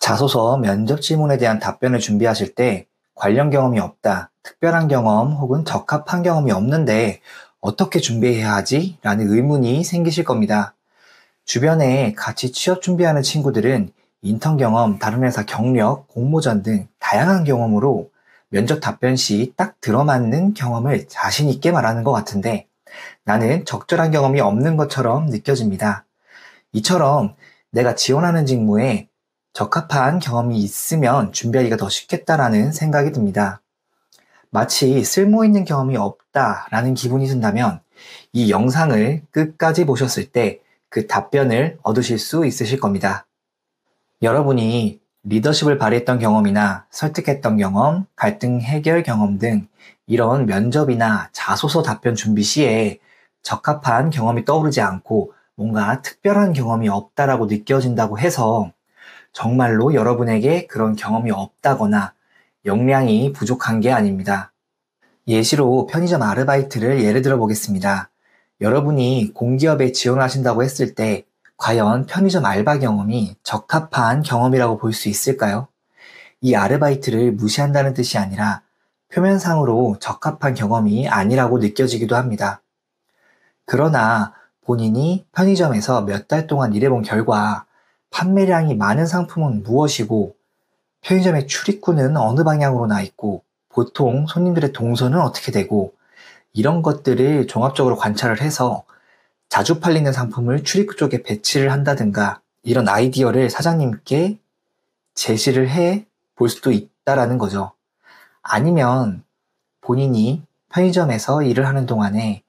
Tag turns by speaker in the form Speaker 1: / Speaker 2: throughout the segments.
Speaker 1: 자소서 면접 질문에 대한 답변을 준비하실 때 관련 경험이 없다, 특별한 경험 혹은 적합한 경험이 없는데 어떻게 준비해야 하지? 라는 의문이 생기실 겁니다. 주변에 같이 취업 준비하는 친구들은 인턴 경험, 다른 회사 경력, 공모전 등 다양한 경험으로 면접 답변 시 딱 들어맞는 경험을 자신 있게 말하는 것 같은데 나는 적절한 경험이 없는 것처럼 느껴집니다. 이처럼 내가 지원하는 직무에 적합한 경험이 있으면 준비하기가 더 쉽겠다라는 생각이 듭니다. 마치 쓸모있는 경험이 없다라는 기분이 든다면 이 영상을 끝까지 보셨을 때 그 답변을 얻으실 수 있으실 겁니다. 여러분이 리더십을 발휘했던 경험이나 설득했던 경험, 갈등 해결 경험 등 이런 면접이나 자소서 답변 준비 시에 적합한 경험이 떠오르지 않고 뭔가 특별한 경험이 없다라고 느껴진다고 해서 정말로 여러분에게 그런 경험이 없다거나 역량이 부족한 게 아닙니다. 예시로 편의점 아르바이트를 예를 들어 보겠습니다. 여러분이 공기업에 지원하신다고 했을 때 과연 편의점 알바 경험이 적합한 경험이라고 볼 수 있을까요? 이 아르바이트를 무시한다는 뜻이 아니라 표면상으로 적합한 경험이 아니라고 느껴지기도 합니다. 그러나 본인이 편의점에서 몇 달 동안 일해본 결과 판매량이 많은 상품은 무엇이고 편의점의 출입구는 어느 방향으로 나 있고 보통 손님들의 동선은 어떻게 되고 이런 것들을 종합적으로 관찰을 해서 자주 팔리는 상품을 출입구 쪽에 배치를 한다든가 이런 아이디어를 사장님께 제시를 해 볼 수도 있다라는 거죠. 아니면 본인이 편의점에서 일을 하는 동안에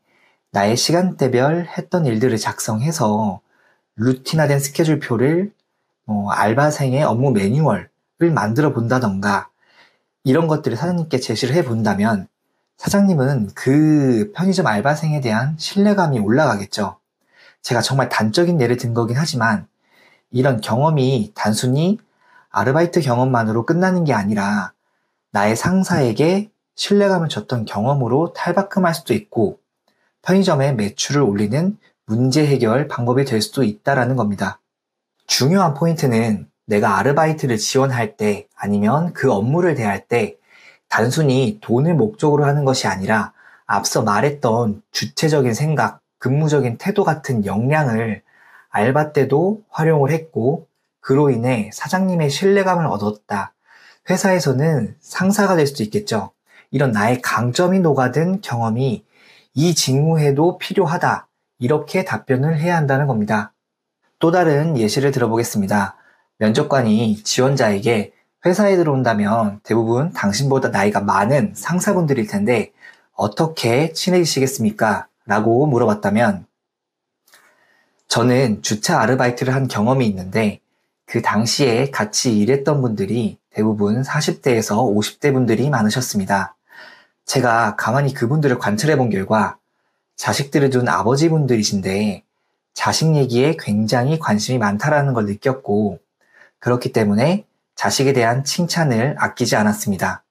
Speaker 1: 나의 시간대별 했던 일들을 작성해서 루틴화된 스케줄표를 알바생의 업무 매뉴얼을 만들어 본다던가 이런 것들을 사장님께 제시를 해 본다면 사장님은 그 편의점 알바생에 대한 신뢰감이 올라가겠죠. 제가 정말 단적인 예를 든 거긴 하지만 이런 경험이 단순히 아르바이트 경험만으로 끝나는 게 아니라 나의 상사에게 신뢰감을 줬던 경험으로 탈바꿈할 수도 있고 편의점의 매출을 올리는 문제 해결 방법이 될 수도 있다라는 겁니다. 중요한 포인트는 내가 아르바이트를 지원할 때 아니면 그 업무를 대할 때 단순히 돈을 목적으로 하는 것이 아니라 앞서 말했던 주체적인 생각, 근무적인 태도 같은 역량을 알바 때도 활용을 했고 그로 인해 사장님의 신뢰감을 얻었다. 회사에서는 상사가 될 수도 있겠죠. 이런 나의 강점이 녹아든 경험이 이 직무에도 필요하다. 이렇게 답변을 해야 한다는 겁니다. 또 다른 예시를 들어보겠습니다. 면접관이 지원자에게 회사에 들어온다면 대부분 당신보다 나이가 많은 상사분들일 텐데 어떻게 친해지시겠습니까? 라고 물어봤다면 저는 주차 아르바이트를 한 경험이 있는데 그 당시에 같이 일했던 분들이 대부분 40대에서 50대 분들이 많으셨습니다. 제가 가만히 그분들을 관찰해 본 결과 자식들을 둔 아버지분들이신데 자식 얘기에 굉장히 관심이 많다라는 걸 느꼈고 그렇기 때문에 자식에 대한 칭찬을 아끼지 않았습니다.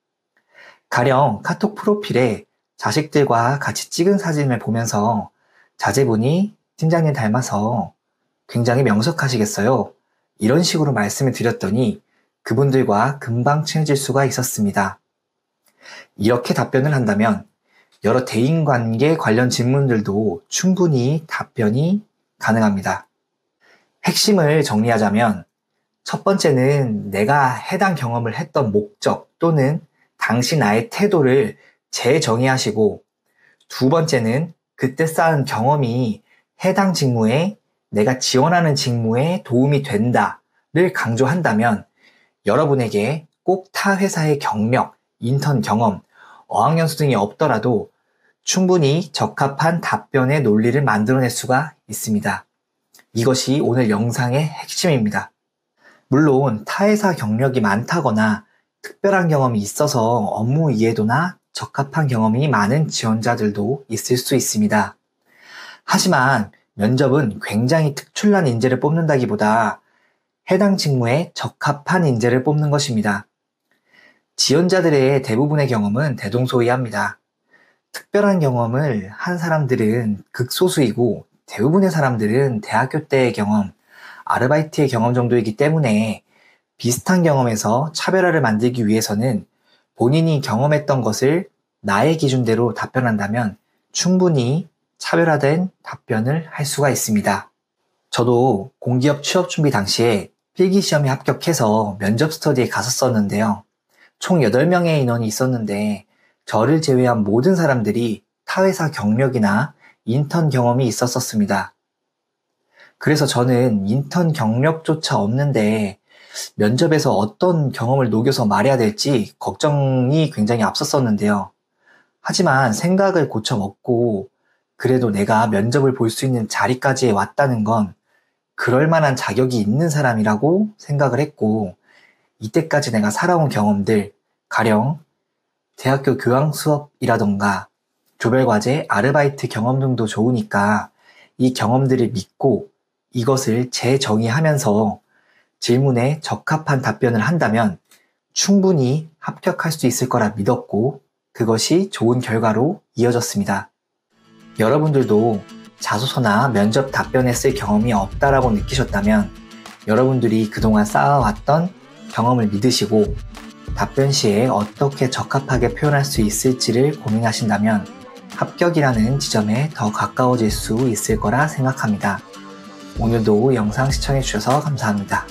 Speaker 1: 가령 카톡 프로필에 자식들과 같이 찍은 사진을 보면서 자제분이 팀장님 닮아서 굉장히 명석하시겠어요. 이런 식으로 말씀을 드렸더니 그분들과 금방 친해질 수가 있었습니다. 이렇게 답변을 한다면 여러 대인관계 관련 질문들도 충분히 답변이 가능합니다. 핵심을 정리하자면 첫 번째는 내가 해당 경험을 했던 목적 또는 당시 나의 태도를 재정의하시고 두 번째는 그때 쌓은 경험이 해당 직무에 내가 지원하는 직무에 도움이 된다를 강조한다면 여러분에게 꼭 타 회사의 경력, 인턴 경험, 어학연수 등이 없더라도 충분히 적합한 답변의 논리를 만들어낼 수가 있습니다. 이것이 오늘 영상의 핵심입니다. 물론 타회사 경력이 많다거나 특별한 경험이 있어서 업무 이해도나 적합한 경험이 많은 지원자들도 있을 수 있습니다. 하지만 면접은 굉장히 특출난 인재를 뽑는다기보다 해당 직무에 적합한 인재를 뽑는 것입니다. 지원자들의 대부분의 경험은 대동소이합니다. 특별한 경험을 한 사람들은 극소수이고 대부분의 사람들은 대학교 때의 경험, 아르바이트의 경험 정도이기 때문에 비슷한 경험에서 차별화를 만들기 위해서는 본인이 경험했던 것을 나의 기준대로 답변한다면 충분히 차별화된 답변을 할 수가 있습니다. 저도 공기업 취업 준비 당시에 필기시험에 합격해서 면접 스터디에 갔었었는데요. 총 8명의 인원이 있었는데 저를 제외한 모든 사람들이 타회사 경력이나 인턴 경험이 있었습니다. 그래서 저는 인턴 경력조차 없는데 면접에서 어떤 경험을 녹여서 말해야 될지 걱정이 굉장히 앞섰었는데요. 하지만 생각을 고쳐먹고 그래도 내가 면접을 볼 수 있는 자리까지 왔다는 건 그럴 만한 자격이 있는 사람이라고 생각을 했고, 이때까지 내가 살아온 경험들, 가령 대학교 교양 수업이라던가 조별과제, 아르바이트 경험 등도 좋으니까 이 경험들을 믿고 이것을 재정의하면서 질문에 적합한 답변을 한다면 충분히 합격할 수 있을 거라 믿었고 그것이 좋은 결과로 이어졌습니다. 여러분들도 자소서나 면접 답변에 쓸 경험이 없다라고 느끼셨다면 여러분들이 그동안 쌓아왔던 경험을 믿으시고 답변 시에 어떻게 적합하게 표현할 수 있을지를 고민하신다면 합격이라는 지점에 더 가까워질 수 있을 거라 생각합니다. 오늘도 영상 시청해주셔서 감사합니다.